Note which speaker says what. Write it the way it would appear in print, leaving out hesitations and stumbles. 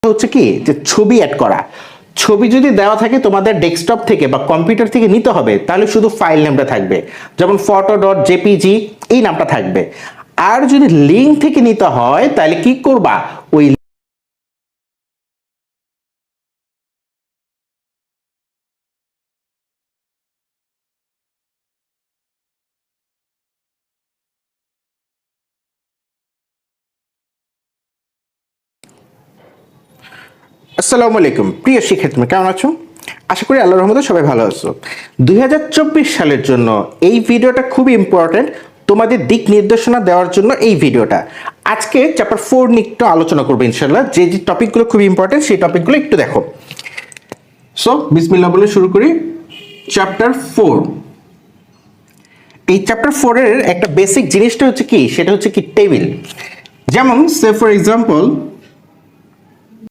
Speaker 1: হচ্ছে কি যে ছবি অ্যাড করা। ছবি যদি দেওয়া থাকে তোমাদের ডেস্কটপ থেকে বা কম্পিউটার থেকে নিতে হবে, তাহলে শুধু ফাইল নামটা থাকবে, যেমন photo.jpg এই নামটা থাকবে। আর যদি লিঙ্ক থেকে নিতে হয় তাহলে কি করবা, ওই আসসালামু আলাইকুম প্রিয় শিক্ষার্থী, কেমন আছো? আশা করি আল্লাহর রহমতে সবাই ভালো আছো। 2024 সালের জন্য এই ভিডিওটা খুবই ইম্পর্টেন্ট, তোমাদের দিক নির্দেশনা দেওয়ার জন্য এই ভিডিওটা। আজকে চ্যাপ্টার 4 নিয়ে একটু আলোচনা করবো ইনশাল্লাহ। যে যে টপিকগুলো খুবই ইম্পর্টেন্ট সেই টপিকগুলো একটু দেখো। সো বিসমিল্লাহ বলে শুরু করি। চ্যাপ্টার 4, এই চ্যাপ্টার 4 এর একটা বেসিক জিনিসটা হচ্ছে কি, সেটা হচ্ছে কি টেবিল। যেমন সে ফর এক্সাম্পল